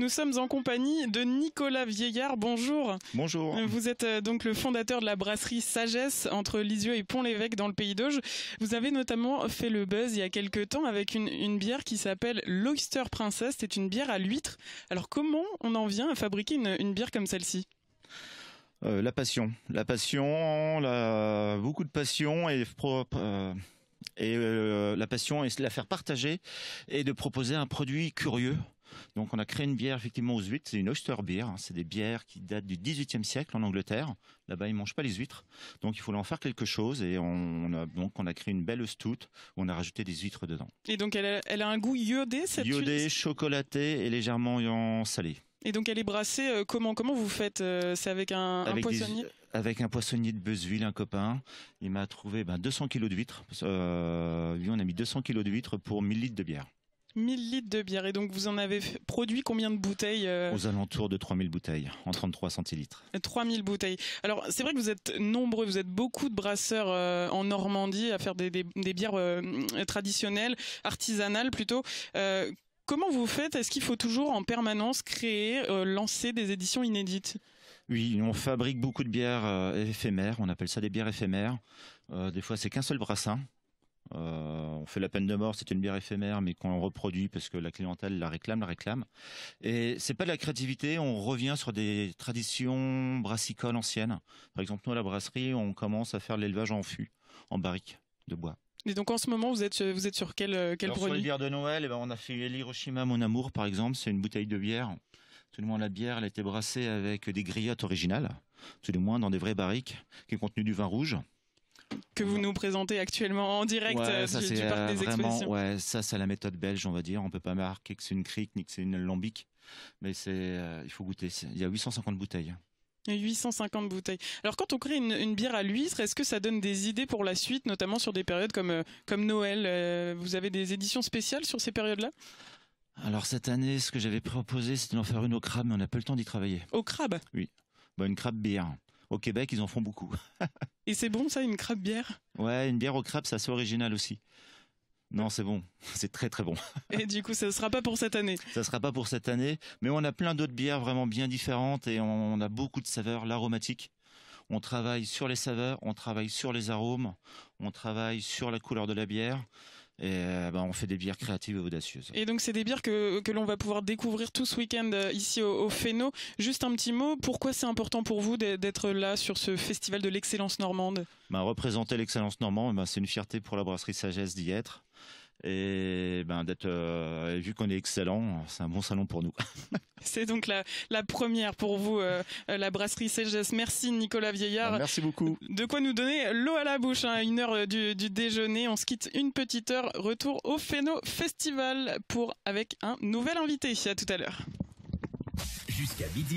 Nous sommes en compagnie de Nicolas Vieillard. Bonjour. Bonjour. Vous êtes donc le fondateur de la brasserie Sagesse entre Lisieux et Pont-l'Évêque dans le Pays d'Auge. Vous avez notamment fait le buzz il y a quelques temps avec une bière qui s'appelle l'Oyster Princess. C'est une bière à l'huître. Alors comment on en vient à fabriquer une bière comme celle-ci ? La passion, beaucoup de passion et la passion est de la faire partager et de proposer un produit curieux. Donc on a créé une bière effectivement aux huîtres, c'est une oyster beer, c'est des bières qui datent du XVIIIe siècle en Angleterre. Là-bas ils mangent pas les huîtres, donc il fallait en faire quelque chose et on a créé une belle stout où on a rajouté des huîtres dedans. Et donc elle a un goût iodé cette huître ? Iodé, chocolaté et légèrement salé. Et donc elle est brassée comment vous faites ? C'est avec un poissonnier ? Avec un poissonnier de Beuzeville, un copain. Il m'a trouvé 200 kilos d'huîtres. Lui, on a mis 200 kilos d'huîtres pour 1000 litres de bière. 1000 litres de bière. Et donc vous en avez produit combien de bouteilles ? Aux alentours de 3000 bouteilles, en 33 centilitres. 3000 bouteilles. Alors c'est vrai que vous êtes nombreux, vous êtes beaucoup de brasseurs en Normandie à faire des bières traditionnelles, artisanales plutôt. Comment vous faites ? Est-ce qu'il faut toujours en permanence créer, lancer des éditions inédites ? Oui, on fabrique beaucoup de bières éphémères, on appelle ça des bières éphémères. Des fois c'est qu'un seul brassin. On fait la peine de mort, c'est une bière éphémère, mais qu'on reproduit parce que la clientèle la réclame. Et c'est pas de la créativité, on revient sur des traditions brassicoles anciennes. Par exemple, nous à la brasserie, on commence à faire de l'élevage en fût, en barrique de bois. Et donc en ce moment, vous êtes sur quel produit ? Sur les bières de Noël, on a fait l'Hiroshima Mon Amour par exemple, c'est une bouteille de bière. Tout le monde, la bière, elle a été brassée avec des griottes originales, tout du moins dans des vraies barriques, qui est contenu du vin rouge. Que vous nous présentez actuellement en direct du parc des expositions. Ouais, ça c'est la méthode belge, on va dire. On peut pas marquer que c'est une crique ni que c'est une lambic, mais il faut goûter. Il y a 850 bouteilles. 850 bouteilles. Alors quand on crée une bière à l'huître, est-ce que ça donne des idées pour la suite, notamment sur des périodes comme Noël ? Vous avez des éditions spéciales sur ces périodes-là ? Alors cette année, ce que j'avais proposé, c'était d'en faire une au crabe, mais on n'a pas le temps d'y travailler. Au crabe ? Oui. Une crabe bière. Au Québec, ils en font beaucoup. Et c'est bon ça, une crabe bière ? Ouais, une bière au crabe, c'est assez original aussi. Non, c'est bon. C'est très très bon. Et du coup, ça ne sera pas pour cette année ? Ça ne sera pas pour cette année, mais on a plein d'autres bières vraiment bien différentes et on a beaucoup de saveurs, l'aromatique. On travaille sur les saveurs, on travaille sur les arômes, on travaille sur la couleur de la bière. Et on fait des bières créatives et audacieuses. Et donc c'est des bières que l'on va pouvoir découvrir tout ce week-end ici au Fesneau. Juste un petit mot, pourquoi c'est important pour vous d'être là sur ce festival de l'excellence normande ? Représenter l'excellence normande, c'est une fierté pour la brasserie Sagesse d'y être. Et vu qu'on est excellent, c'est un bon salon pour nous. C'est donc la première pour vous, la brasserie Sagesse. Merci Nicolas Vieillard. Merci beaucoup. De quoi nous donner l'eau à la bouche, à 1h du déjeuner. On se quitte une petite heure. Retour au Fesneau Festival avec un nouvel invité. À tout à l'heure. Jusqu'à midi.